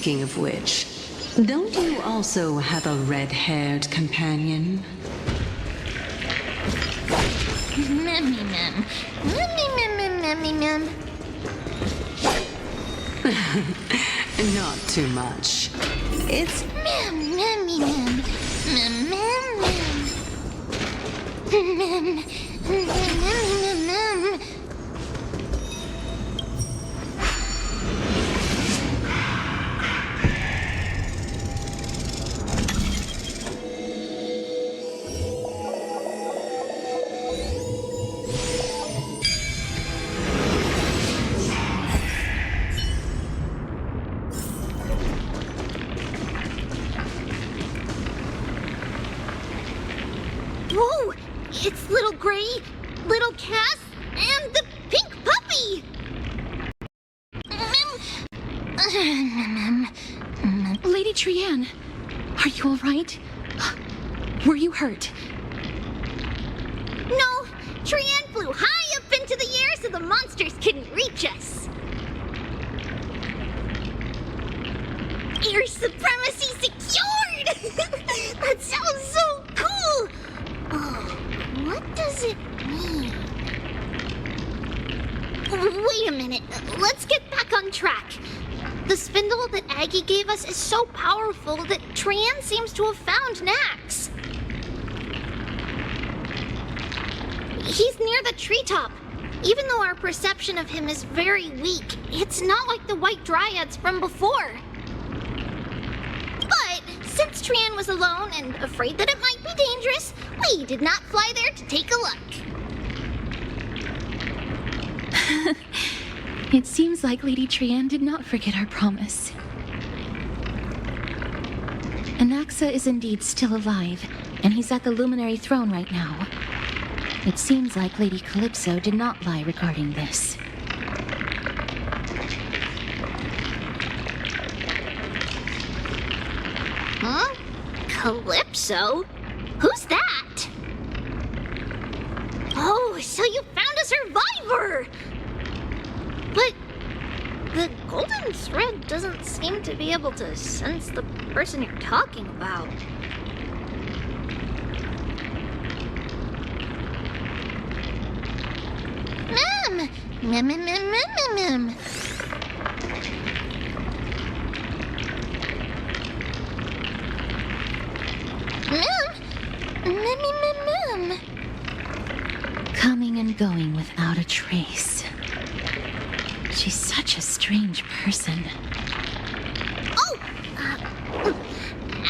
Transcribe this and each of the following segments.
Speaking of which, don't you also have a red-haired companion? Not too much. It's Whoa! It's little Gray, little Cass, and the pink puppy! Lady Trient, are you all right? Were you hurt? No, Trient flew high up into the air so the monsters couldn't reach us. Air supremacy secured! That sounds so cool! Oh, what does it mean? Wait a minute, let's get back on track. The spindle that Aggie gave us is so powerful that Trient seems to have found Nax. He's near the treetop. Even though our perception of him is very weak, it's not like the white dryads from before. But since Trient was alone and afraid that it might be dangerous, we did not fly there to take a look. It seems like Lady Trient did not forget our promise. Anaxa is indeed still alive, and he's at the Luminary Throne right now. It seems like Lady Calypso did not lie regarding this. Huh? Calypso? Who's that? Oh, so you found a survivor! But the golden thread doesn't seem to be able to sense the person you're talking about. Mem. Coming and going without a trace. She's such a strange person. Oh!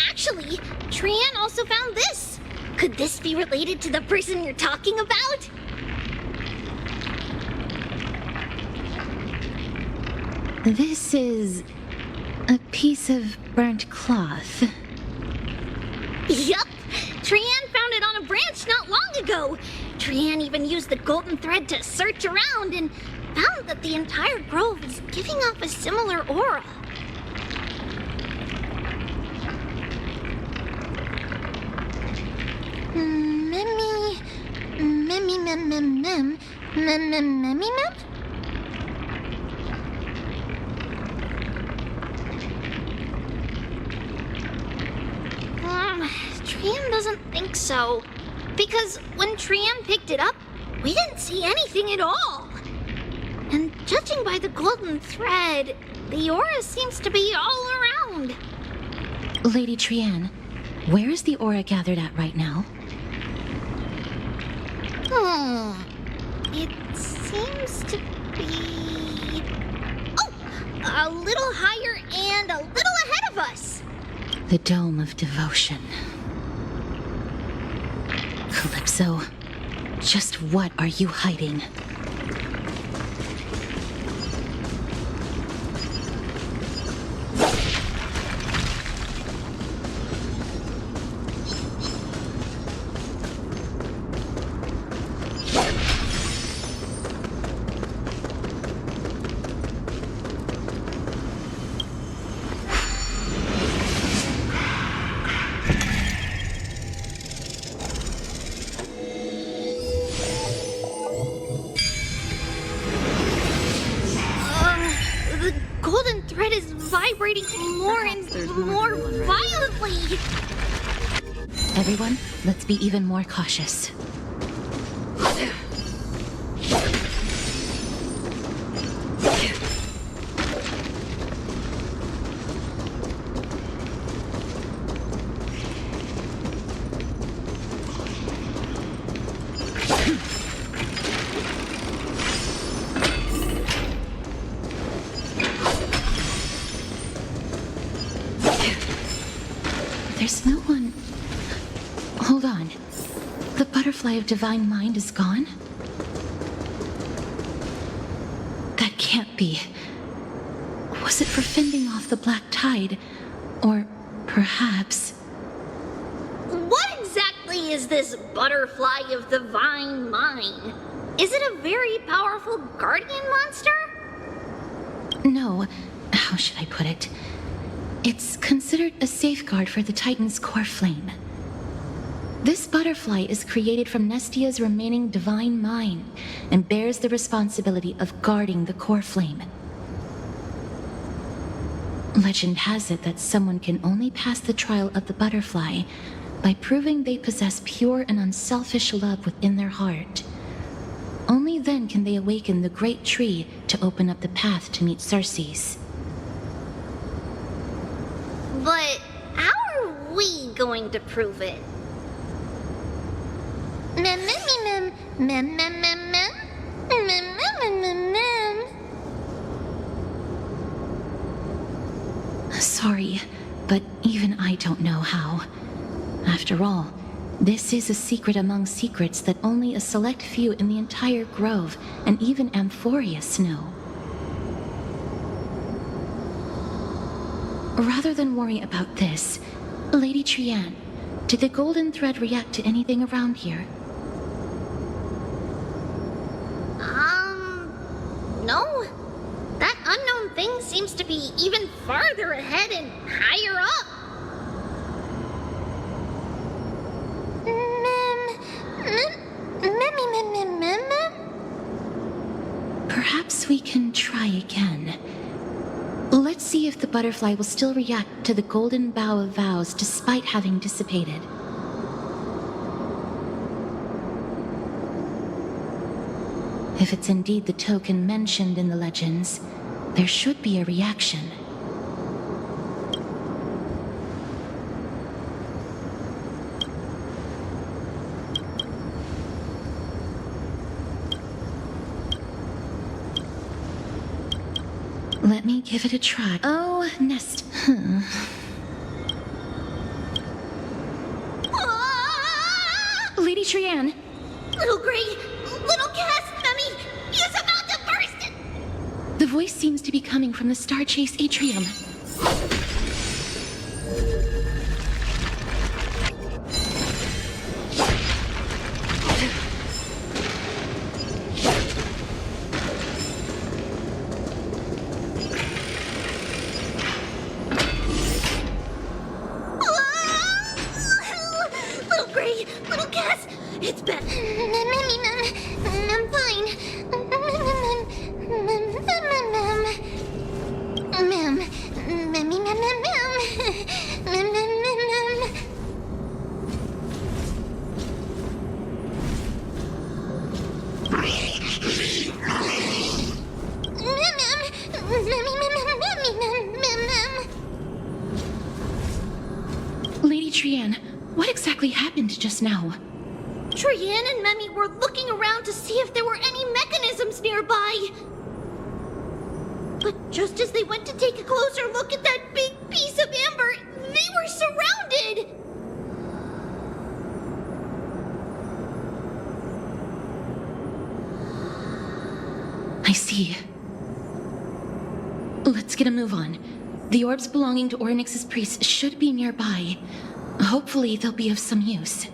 Actually, Trient also found this. Could this be related to the person you're talking about? This is a piece of burnt cloth. Yup! Trient found it on a branch not long ago. Trient even used the golden thread to search around and found that the entire grove is giving off a similar aura. Trient doesn't think so. Because when Trient picked it up, we didn't see anything at all. And judging by the golden thread, the aura seems to be all around. Lady Trient, where is the aura gathered at right now? It seems to be... Oh! A little higher and a little ahead of us. The Dome of Devotion. Calypso, just what are you hiding? vibrating more and more violently. Everyone, let's be even more cautious. There's no one... Hold on. The butterfly of divine mind is gone? That can't be. Was it for fending off the black tide? Or perhaps... What exactly is this butterfly of divine mind? Is it a very powerful guardian monster? No. How should I put it? It's considered a safeguard for the Titan's core flame. This butterfly is created from Nestia's remaining divine mind and bears the responsibility of guarding the core flame. Legend has it that someone can only pass the trial of the butterfly by proving they possess pure and unselfish love within their heart. Only then can they awaken the great tree to open up the path to meet Circes. But how are we going to prove it? Sorry, but even I don't know how. After all, this is a secret among secrets that only a select few in the entire grove and even Amphorius know. Rather than worry about this, Lady Trient, did the golden thread react to anything around here? No. That unknown thing seems to be even farther ahead and higher up. Perhaps we can try again. Let's see if the butterfly will still react to the golden bough of vows despite having dissipated. If it's indeed the token mentioned in the legends, there should be a reaction. Let me give it a try. Oh, Nest. Lady Trient. Little Gray, little Cass, Mummy, he's about to burst it! The voice seems to be coming from the Star Chase atrium. Little Gray, little Cass, it's bad. I'm fine. Lady Trient, what exactly happened just now? Trient and Memmy were looking around to see if there were any mechanisms nearby. But just as they went to take a closer look at that big piece of amber, they were surrounded! I see. Let's get a move on. The orbs belonging to Ornyx's priests should be nearby. Hopefully they'll be of some use.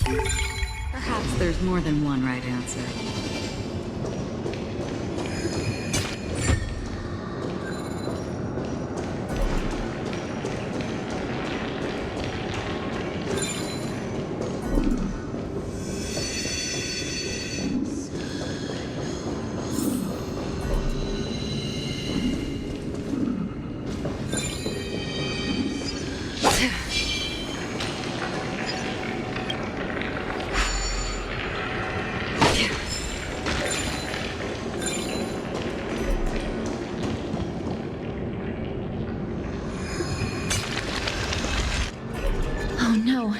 Perhaps there's more than one right answer. Oh no,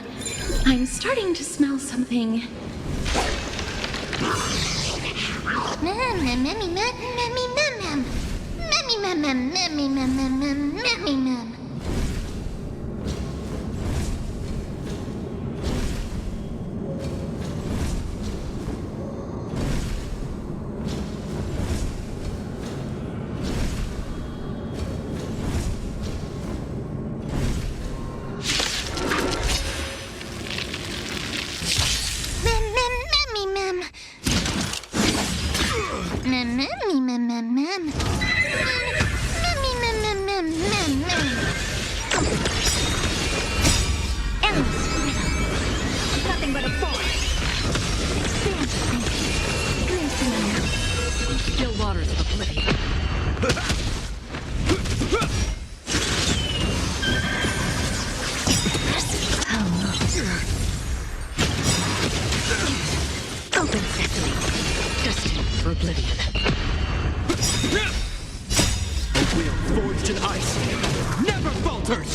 I'm starting to smell something. Nothing but a force. Still waters of oblivion. Open sesame. Destined for oblivion. A wheel forged in ice never falters!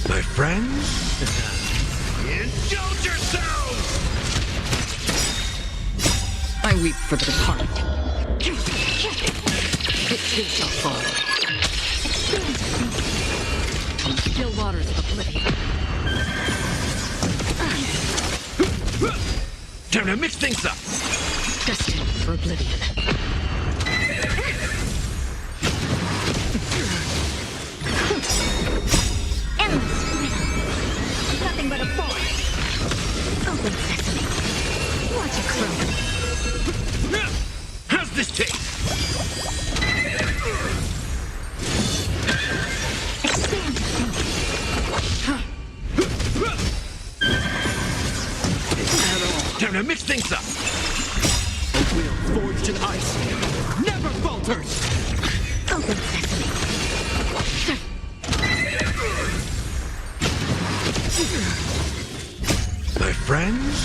My friends, indulge yourselves! I weep for the departed. It too shall fall. On the still waters of oblivion. Time to mix things up! Destined for oblivion. Nothing but a force. Open sesame. Watch it grow. How's this taste? Expand your thinking. Time to mix things up! A wheel forged in ice never falters! Open sesame. My friends,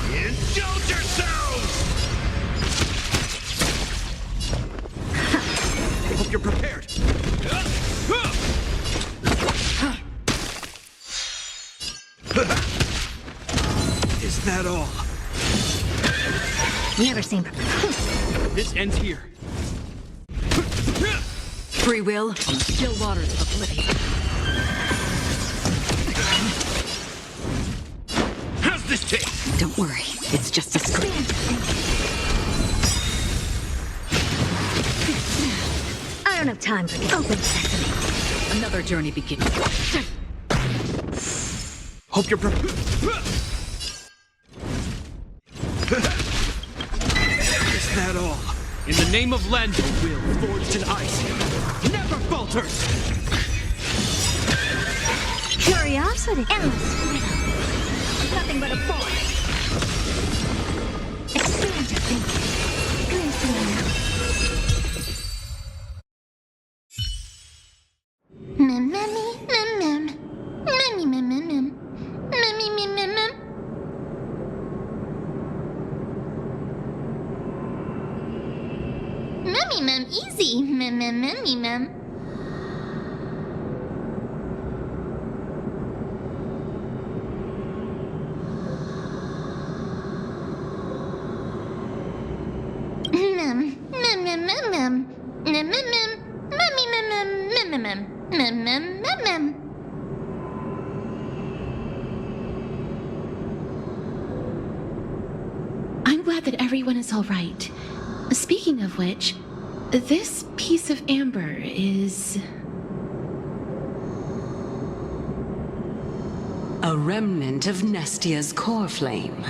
indulge yourselves! I hope you're prepared. Is that all? Never seen. This ends here. Free will on the still waters of oblivion. How's this taste? Don't worry, it's just a scream. I don't have time for this. Open sesame. Another journey begins. Hope you're prepared. Is that all? In the name of Lando, will forged in ice never falters! Curiosity. Endless. Nothing but a force. Expand your thinking. Glimpse easy. I'm glad that everyone is all right. Speaking of which, This piece of amber is... A remnant of Nestia's core flame.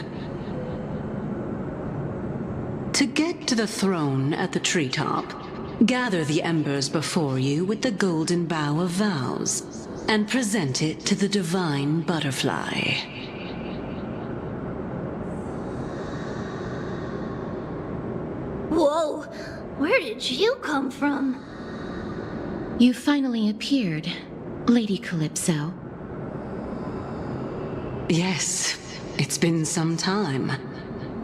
To get to the throne at the treetop, gather the embers before you with the golden bough of vows, and present it to the divine butterfly. Whoa, where did you come from? You finally appeared, Lady Calypso. Yes, it's been some time.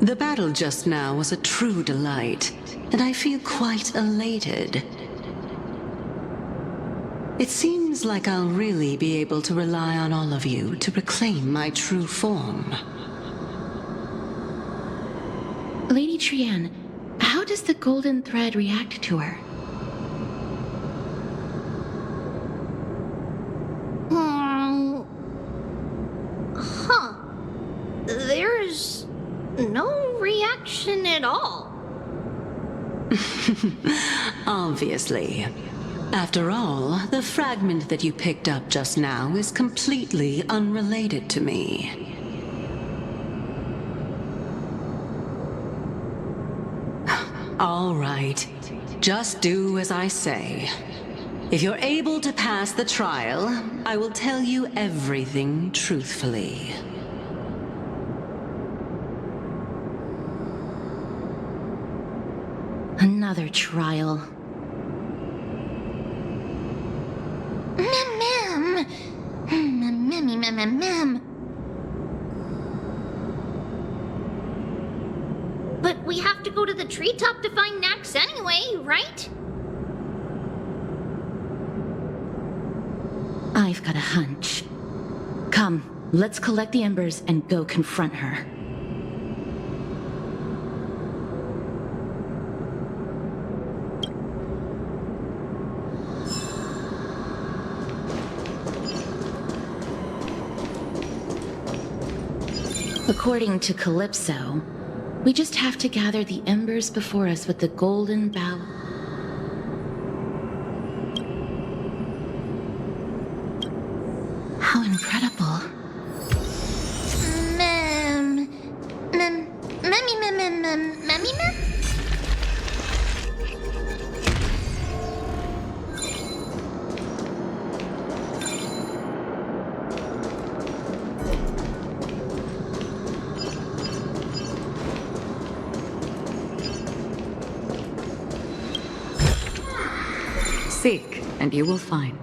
The battle just now was a true delight, and I feel quite elated. It seems like I'll really be able to rely on all of you to reclaim my true form. Lady Trien, how does the golden thread react to her? Huh. There's no reaction at all. Obviously. After all, the fragment that you picked up just now is completely unrelated to me. All right. Just do as I say. If you're able to pass the trial, I will tell you everything truthfully. Another trial. But we have to go to the treetop to find Nax anyway, right? I've got a hunch. Come, let's collect the embers and go confront her. According to Calypso, we just have to gather the embers before us with the golden bough. How incredible. Seek, and you will find.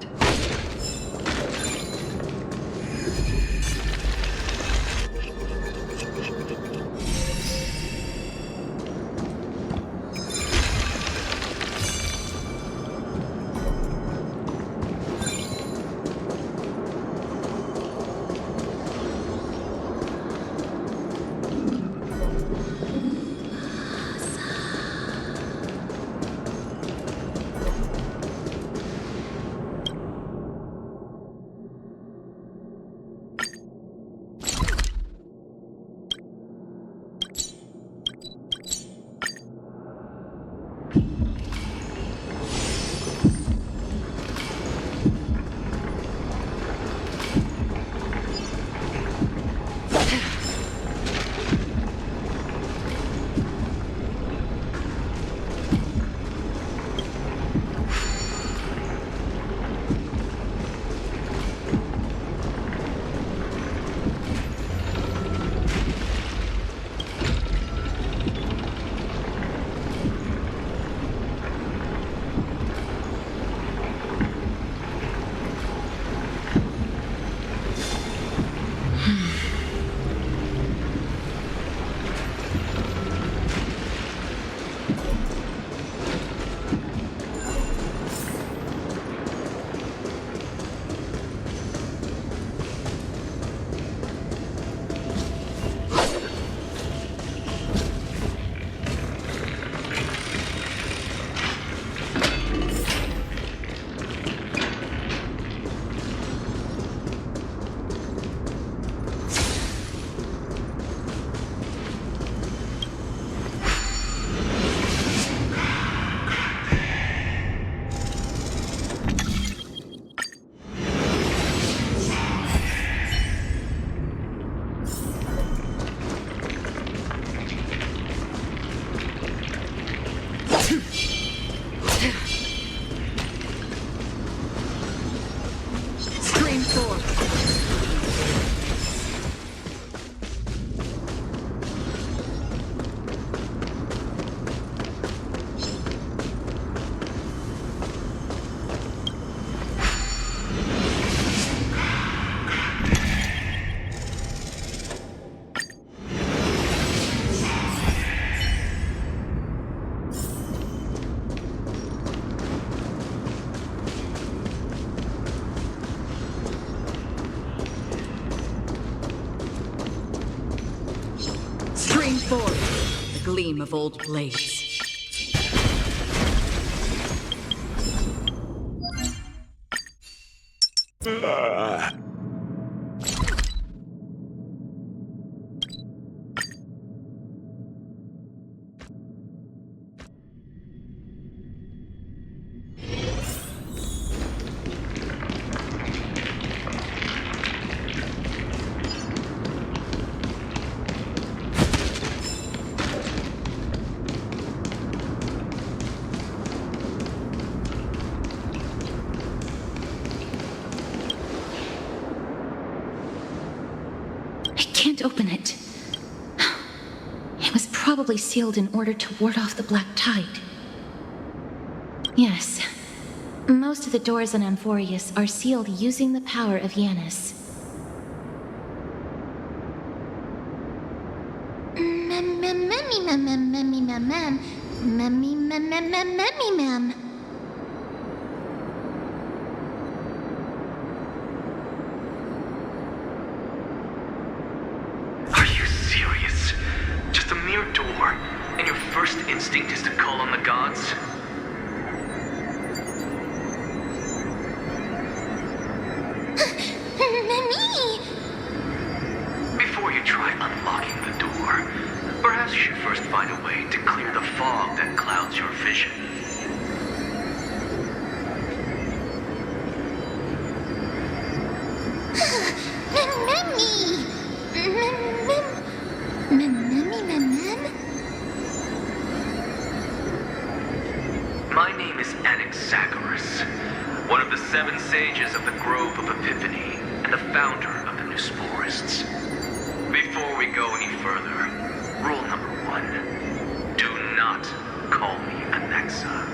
Scream 4. Scream 4. The gleam of old blades. I can't open it. It was probably sealed in order to ward off the black tide. Yes. Most of the doors on Amphorius are sealed using the power of Yanis. Are you serious? Just a mere door, and your first instinct is to call on the gods? Before you try unlocking the door, perhaps you should first find a way to clear the fog that clouds your vision. My name is Anaxagoras, one of the 7 sages of the Grove of Epiphany and the founder of the New Sporists. Before we go any further, rule number 1, do not call me Anaxa.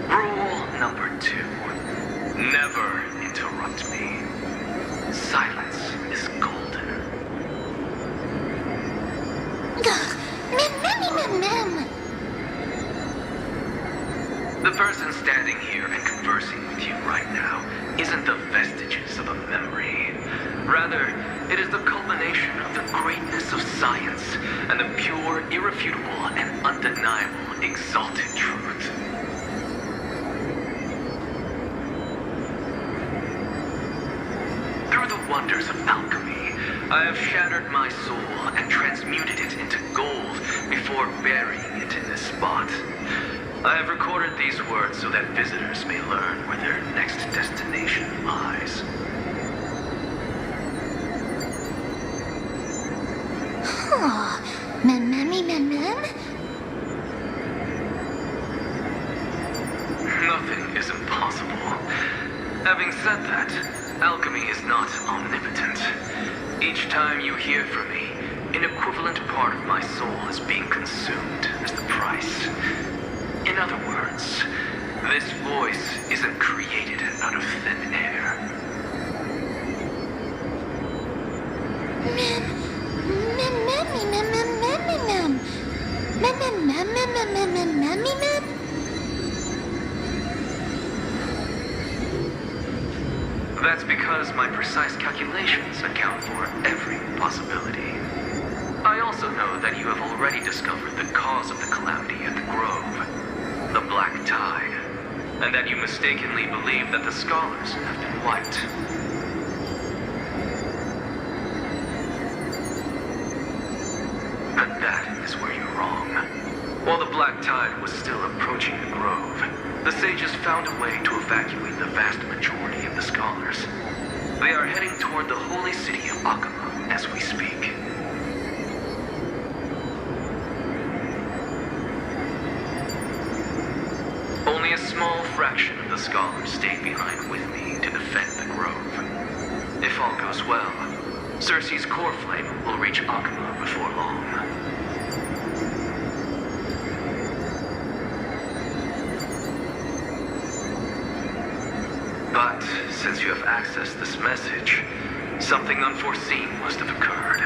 Rule number 2, never interrupt me. Silence is golden. The person standing here and conversing with you right now isn't the vestiges of a memory. Rather, it is the culmination of the greatness of science and the pure, irrefutable, and undeniable exalted truth. Through the wonders of alchemy, I have shattered my soul and transmuted it into gold before burying it in this spot. I have recorded these words so that visitors may learn where their next destination lies. Nothing is impossible. Having said that, alchemy is not omnipotent. Each time you hear from me, an equivalent part of my soul is being consumed as the price. In other words, this voice isn't created out of thin air. That's because my precise calculations account for every possibility. I also know that you have already discovered the cause of the calamity at the Grove, the Black Tide, and that you mistakenly believe that the scholars have been wiped. But that is where you're wrong. While the Black Tide was was still approaching the grove, the sages found a way to evacuate the vast majority of the scholars. They are heading toward the holy city of Akama as we speak. Only a small fraction of the scholars stayed behind with me to defend the grove. If all goes well, Cersei's core flame will reach Akama before long. But since you have accessed this message, something unforeseen must have occurred.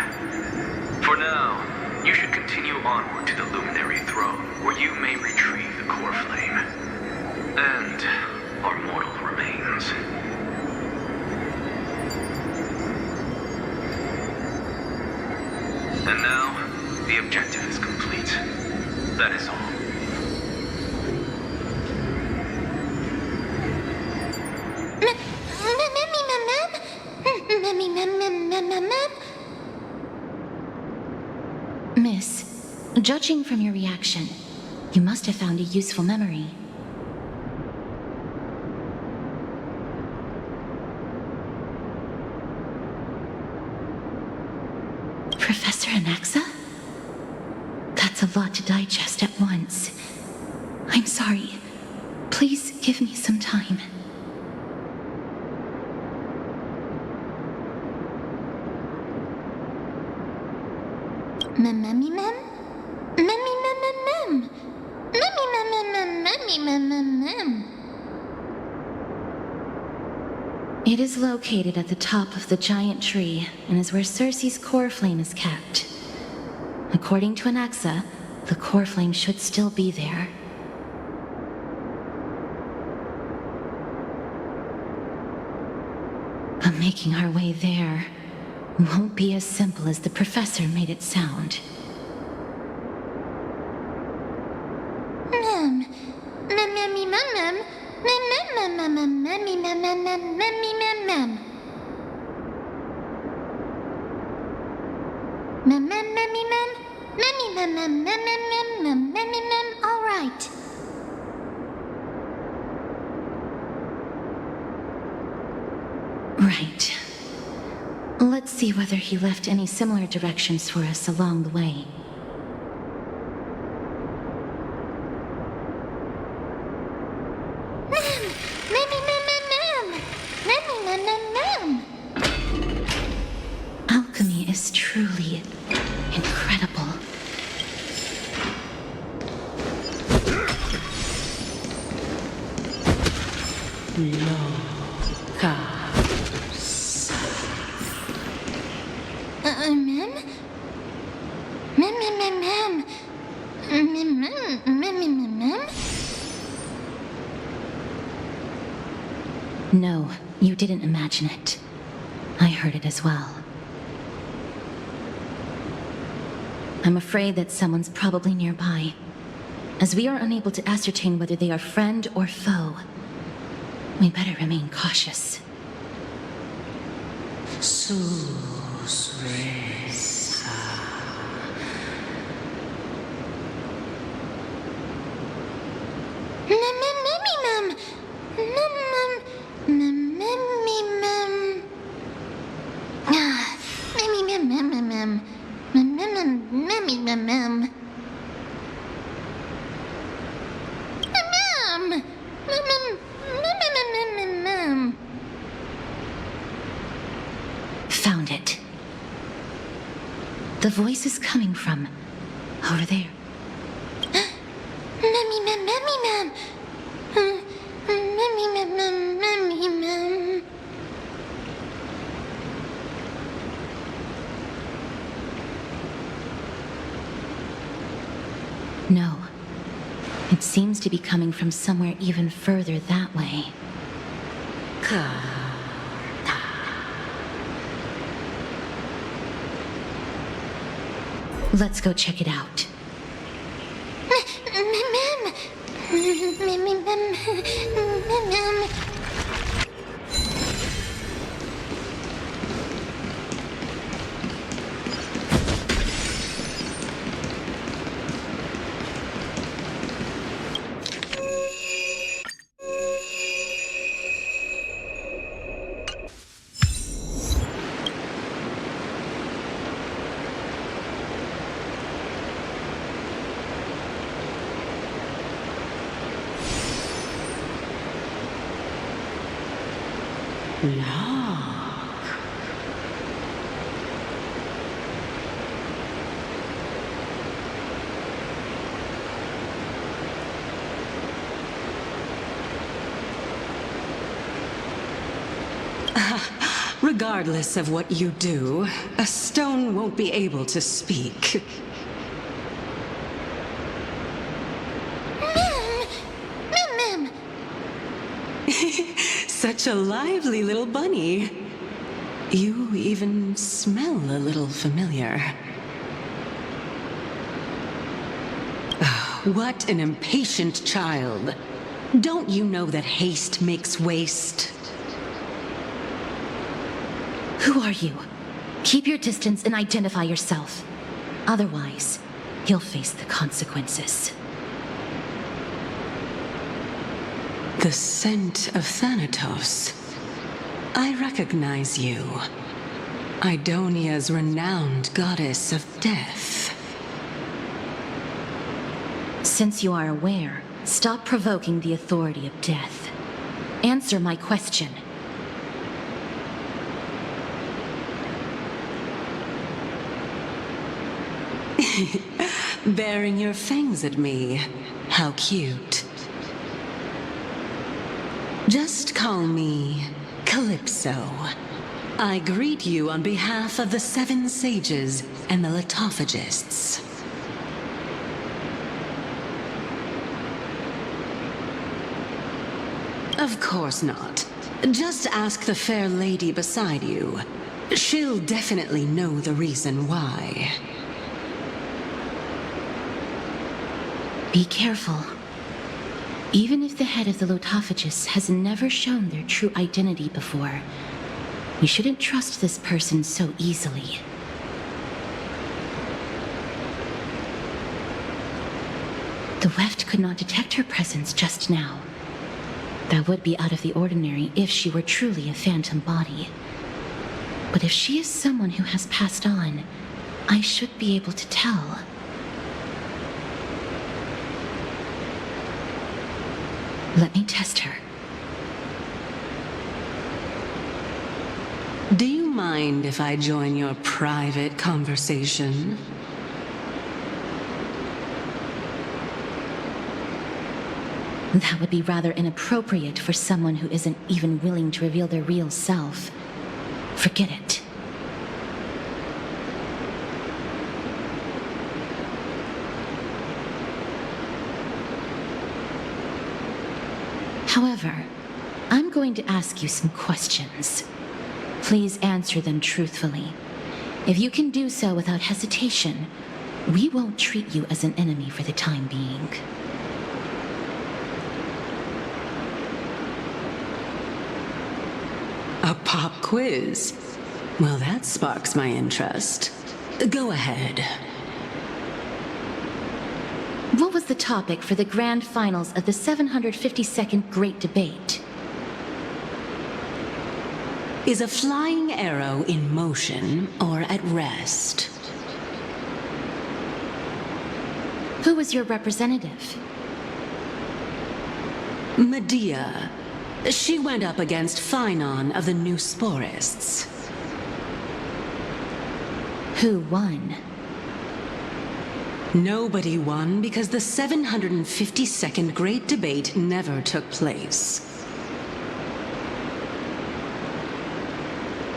For now, you should continue onward to the Luminary Throne, where you may retrieve the core flame and our mortal remains. And now, the objective is complete. That is all. Miss, judging from your reaction, you must have found a useful memory. Professor Anaxa? That's a lot to digest at once. I'm sorry. Please give me some time. It is located at the top of the giant tree and is where Cersei's core flame is kept. According to Anaxa, the core flame should still be there. But making our way there won't be as simple as the professor made it sound. All right. Right. Let's see whether he left any similar directions for us along the way. Alchemy is truly incredible. No, you didn't imagine it. I heard it as well. I'm afraid that someone's probably nearby. As we are unable to ascertain whether they are friend or foe, we better remain cautious. Found it. The voice is coming from over there. No. It seems to be coming from somewhere even further that way. Let's go check it out. Regardless of what you do, a stone won't be able to speak. Mim! Such a lively little bunny. You even smell a little familiar. What an impatient child. Don't you know that haste makes waste? Who are you? Keep your distance and identify yourself. Otherwise, you'll face the consequences. The scent of Thanatos. I recognize you. Idonia's renowned goddess of death. Since you are aware, stop provoking the authority of death. Answer my question. Baring your fangs at me. How cute. Just call me Calypso. I greet you on behalf of the 7 sages and the litophagists. Of course not. Just ask the fair lady beside you. She'll definitely know the reason why. Be careful. Even if the head of the Lotophagus has never shown their true identity before, you shouldn't trust this person so easily. The weft could not detect her presence just now. That would be out of the ordinary if she were truly a phantom body. But if she is someone who has passed on, I should be able to tell. Let me test her. Do you mind if I join your private conversation? That would be rather inappropriate for someone who isn't even willing to reveal their real self. Forget it. However, I'm going to ask you some questions. Please answer them truthfully. If you can do so without hesitation, we won't treat you as an enemy for the time being. A pop quiz? Well, that sparks my interest. Go ahead. What was the topic for the grand finals of the 752nd Great Debate? Is a flying arrow in motion or at rest? Who was your representative? Medea. She went up against Phynon of the New Sporists. Who won? Nobody won because the 752nd Great Debate never took place.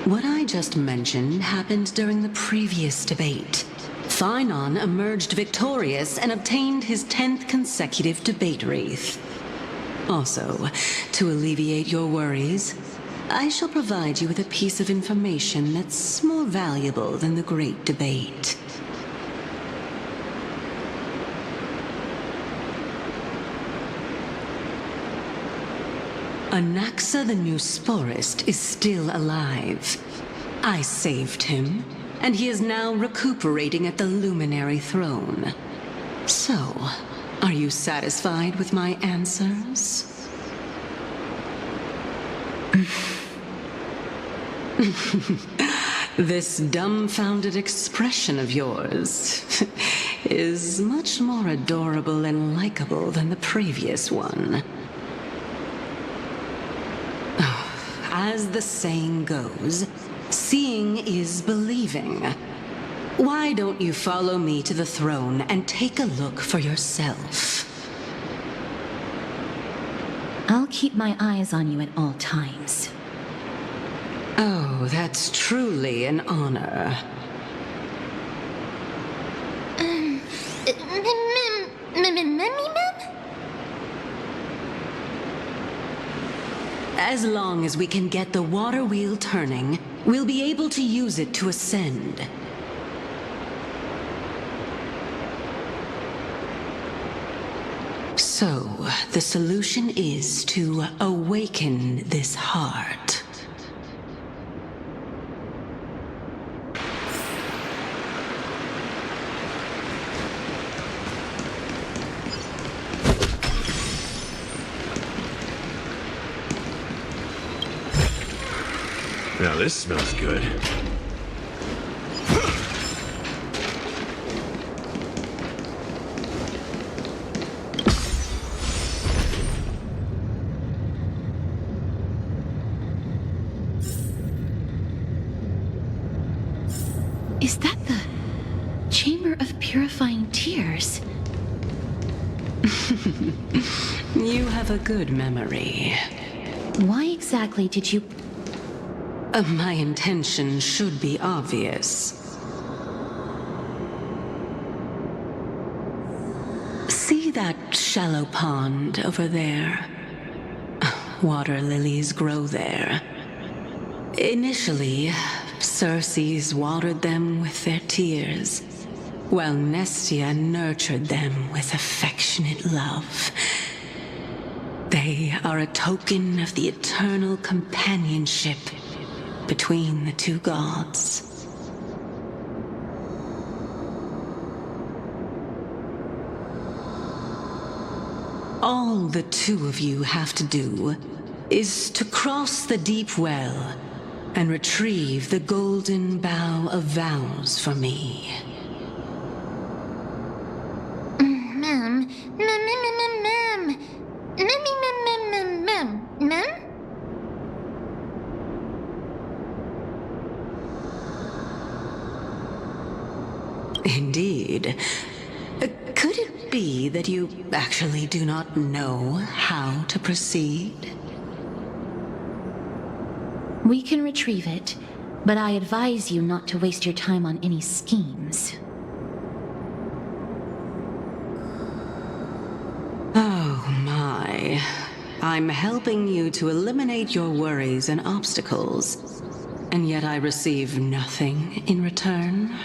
What I just mentioned happened during the previous debate. Phynon emerged victorious and obtained his 10th consecutive debate wreath. Also, to alleviate your worries, I shall provide you with a piece of information that's more valuable than the Great Debate. Anaxa the New Sporist is still alive. I saved him, and he is now recuperating at the Luminary Throne. So, are you satisfied with my answers? This dumbfounded expression of yours is much more adorable and likable than the previous one. as the saying goes, seeing is believing. Why don't you follow me to the throne and take a look for yourself? I'll keep my eyes on you at all times. Oh, that's truly an honor. As long as we can get the water wheel turning, we'll be able to use it to ascend. So, the solution is to awaken this heart. Now this smells good. Is that the Chamber of Purifying Tears? You have a good memory. Why exactly did you... My intention should be obvious. See that shallow pond over there? Water lilies grow there. Initially, Circes watered them with their tears, while Nestia nurtured them with affectionate love. They are a token of the eternal companionship between the two gods. All the two of you have to do is to cross the deep well and retrieve the golden bough of vows for me. Indeed. Could it be that you actually do not know how to proceed? We can retrieve it, but I advise you not to waste your time on any schemes. Oh my. I'm helping you to eliminate your worries and obstacles, and yet I receive nothing in return?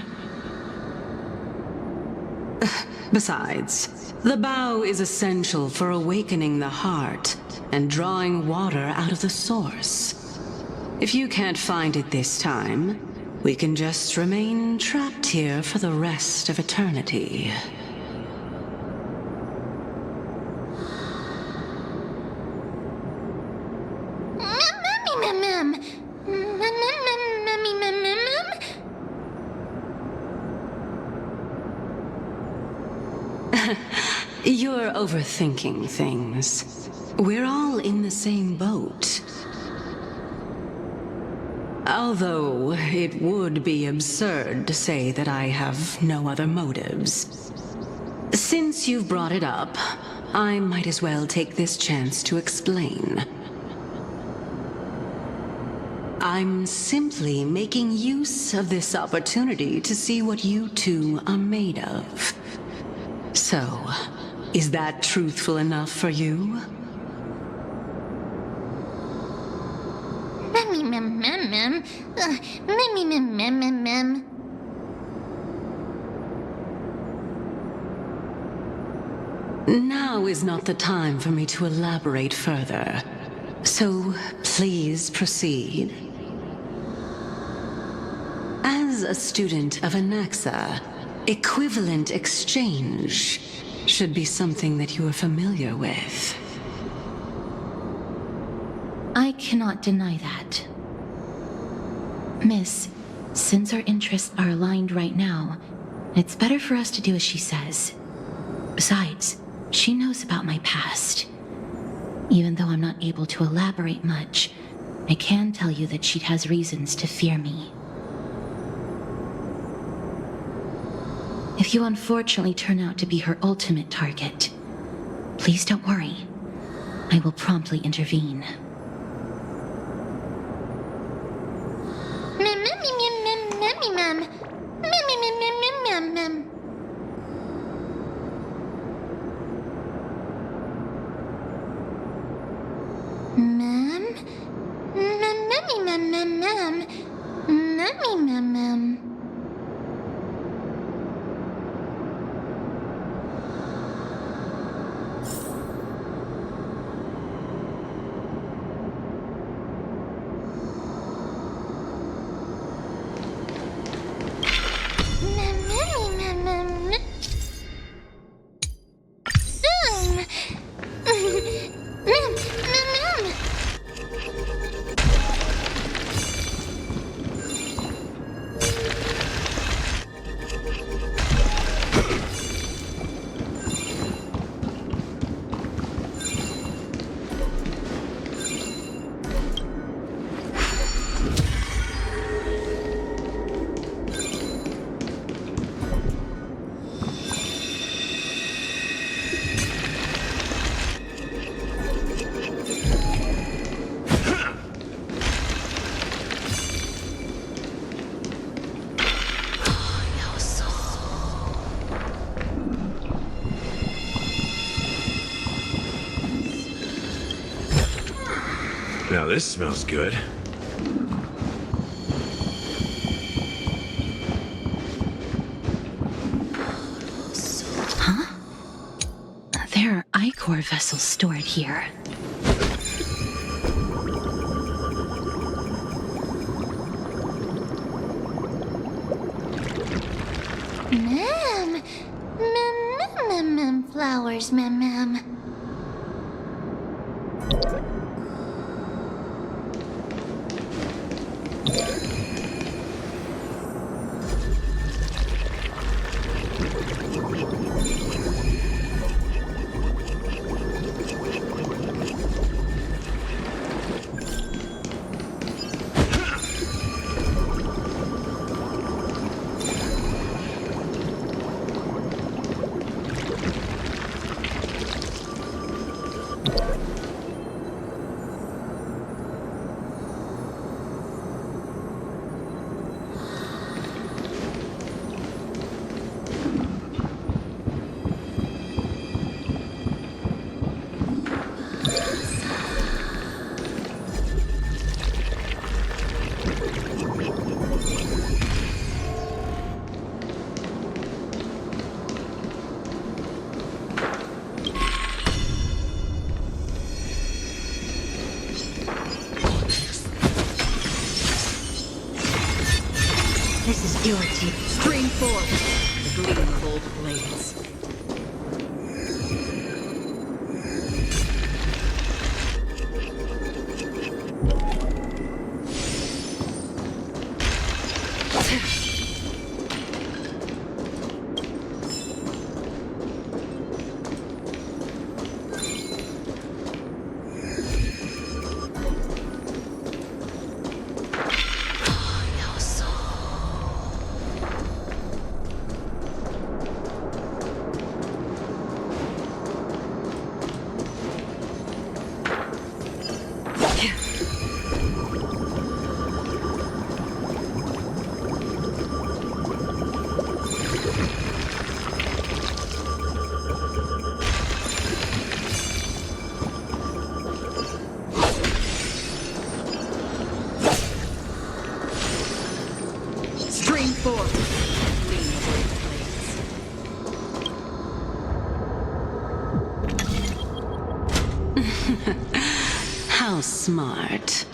Besides, the bow is essential for awakening the heart and drawing water out of the source. If you can't find it this time, we can just remain trapped here for the rest of eternity. You're overthinking things. We're all in the same boat. Although it would be absurd to say that I have no other motives. Since you've brought it up, I might as well take this chance to explain. I'm simply making use of this opportunity to see what you two are made of. So, is that truthful enough for you? Now is not the time for me to elaborate further. So, please proceed. As a student of Anaxa, equivalent exchange should be something that you are familiar with. I cannot deny that. Miss, since our interests are aligned right now, it's better for us to do as she says. Besides, she knows about my past. Even though I'm not able to elaborate much, I can tell you that she has reasons to fear me. If you unfortunately turn out to be her ultimate target, please don't worry. I will promptly intervene. Now this smells good. Huh? There are ichor vessels stored here. Flowers, ma'am. This is your team. Spring forward. The gleam of old blades. Spring forward. Gleam of old blades. How smart.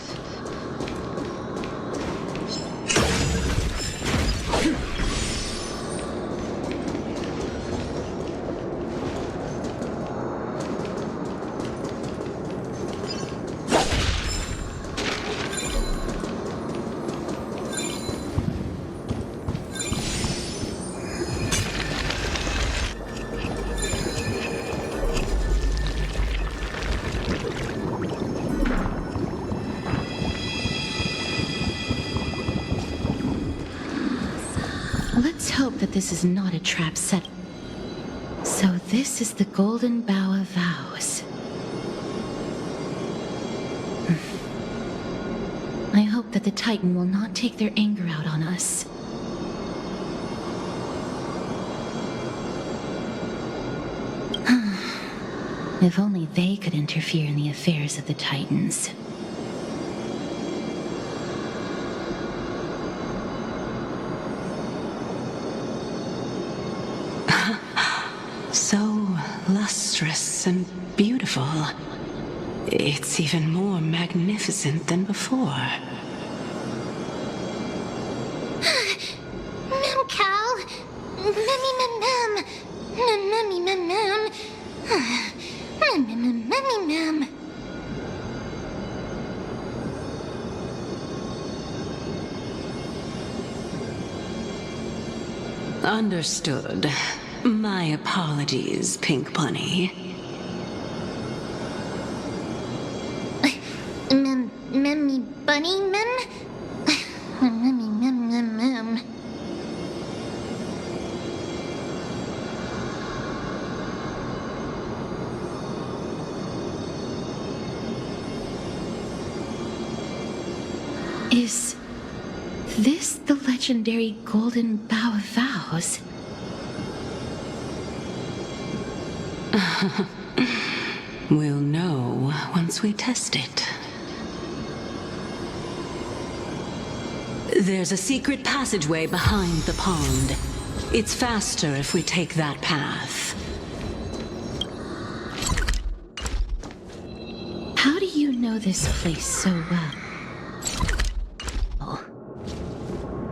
that this is not a trap set. So this is the Golden Bough of Vows. I hope that the Titan will not take their anger out on us. If only they could interfere in the affairs of the Titans. So lustrous and beautiful. It's even more magnificent than before. Mem Cal. Memmy mem mem. Memmy mem mem. Memmy mem. Understood. My apologies, Pink Bunny. Memmy bunny mem. Memmy mem mem mem. Is this the legendary Golden Bough of Vows? We'll know once we test it. There's a secret passageway behind the pond. It's faster if we take that path. How do you know this place so well?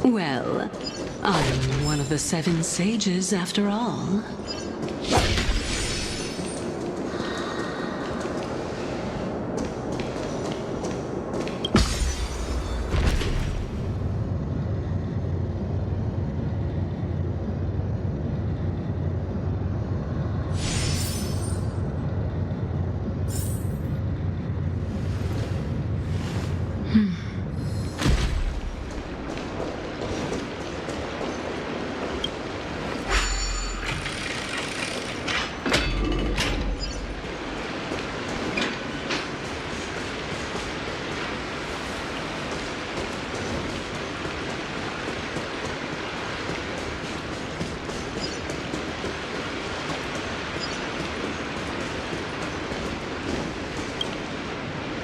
Well, I'm one of the 7 sages after all.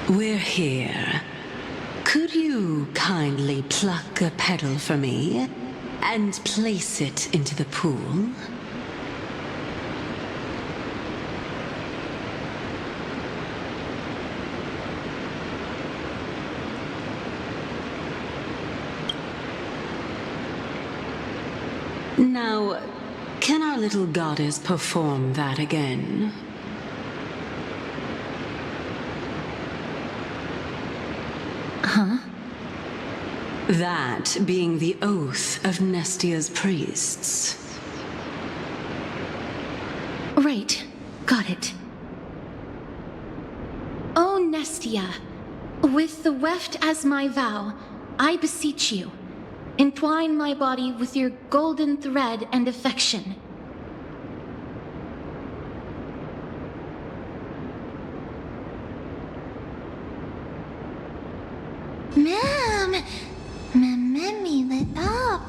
We're here. Could you kindly pluck a petal for me and place it into the pool? Now, can our little goddess perform that again? Huh? That being the oath of Nestia's priests. Right. Got it. O Nestia, with the weft as my vow, I beseech you, entwine my body with your golden thread and affection. Mem, Memmy lit up.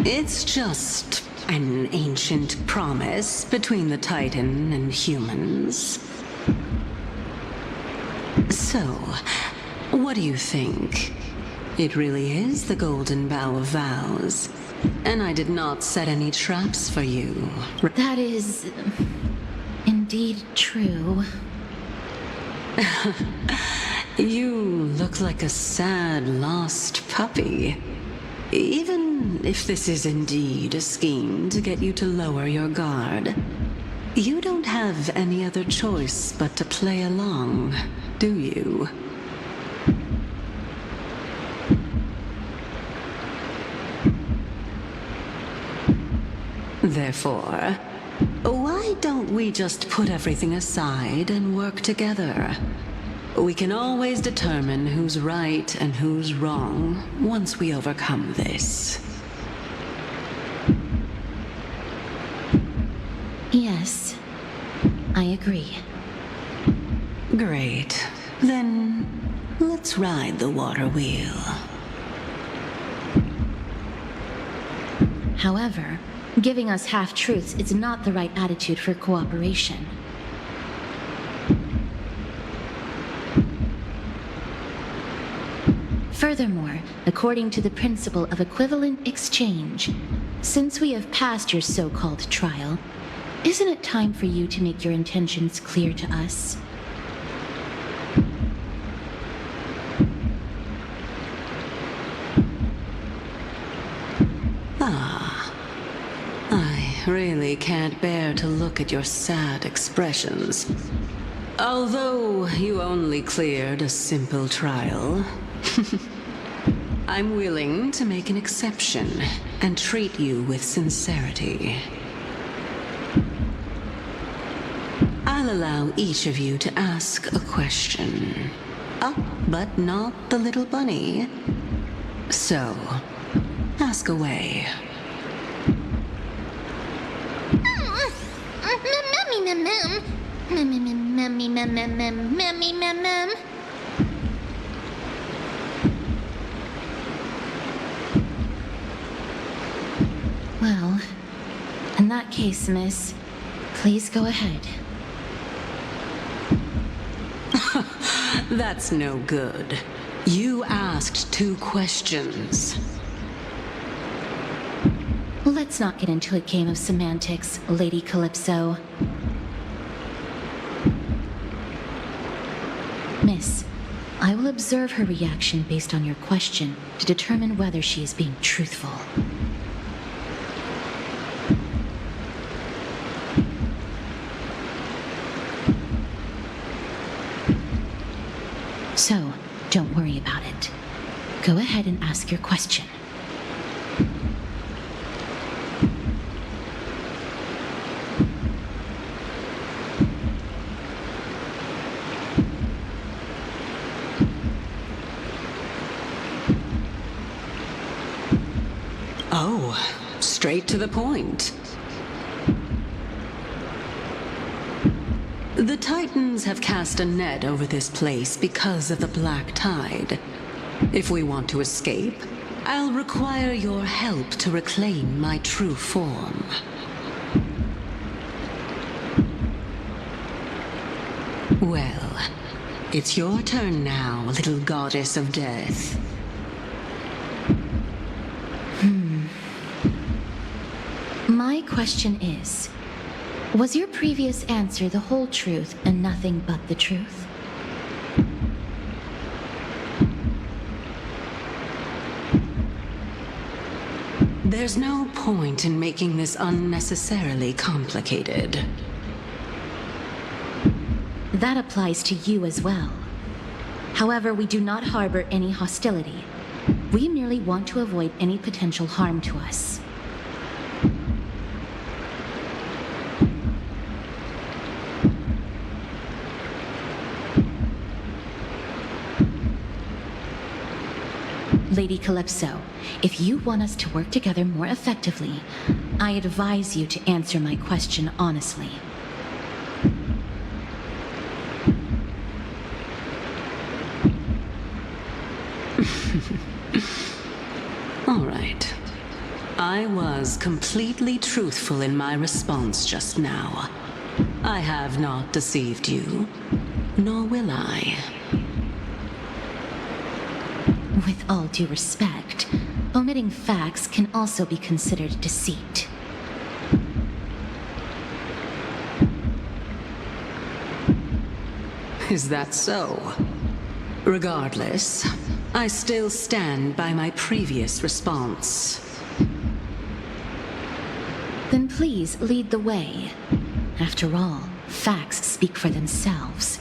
It's just an ancient promise between the Titan and humans. So, what do you think? It really is the Golden Bough of Vows, and I did not set any traps for you. That is indeed true. You look like a sad, lost puppy. Even if this is indeed a scheme to get you to lower your guard, you don't have any other choice but to play along, do you? Therefore, why don't we just put everything aside and work together? We can always determine who's right and who's wrong once we overcome this. Yes, I agree. Great. Then, let's ride the water wheel. However, giving us half-truths is not the right attitude for cooperation. Furthermore, according to the principle of equivalent exchange, since we have passed your so-called trial, isn't it time for you to make your intentions clear to us? I really can't bear to look at your sad expressions. Although you only cleared a simple trial, I'm willing to make an exception and treat you with sincerity. I'll allow each of you to ask a question. But not the little bunny. So, ask away. Well, in that case, miss, please go ahead. That's no good. You asked 2 questions. Let's not get into a game of semantics, Lady Calypso. Miss, I will observe her reaction based on your question to determine whether she is being truthful. So, don't worry about it. Go ahead and ask your question. Oh, straight to the point. The Titans have cast a net over this place because of the black tide. If we want to escape, I'll require your help to reclaim my true form. Well, it's your turn now, little goddess of death. My question is, was your previous answer the whole truth and nothing but the truth? There's no point in making this unnecessarily complicated. That applies to you as well. However, we do not harbor any hostility. We merely want to avoid any potential harm to us. Lady Calypso, if you want us to work together more effectively, I advise you to answer my question honestly. All right. I was completely truthful in my response just now. I have not deceived you, nor will I. With all due respect, omitting facts can also be considered deceit. Is that so? Regardless, I still stand by my previous response. Then please lead the way. After all, facts speak for themselves.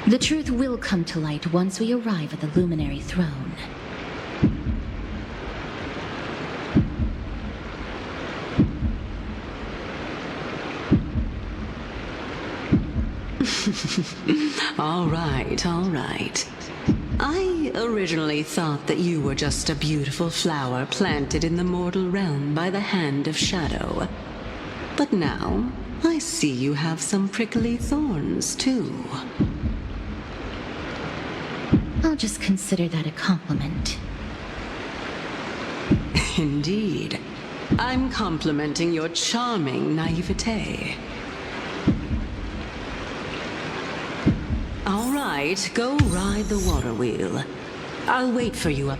The truth will come to light once we arrive at the Luminary Throne. All right, all right. I originally thought that you were just a beautiful flower planted in the mortal realm by the hand of shadow. But now, I see you have some prickly thorns, too. I'll just consider that a compliment. Indeed. I'm complimenting your charming naivete. All right, go ride the water wheel. I'll wait for you up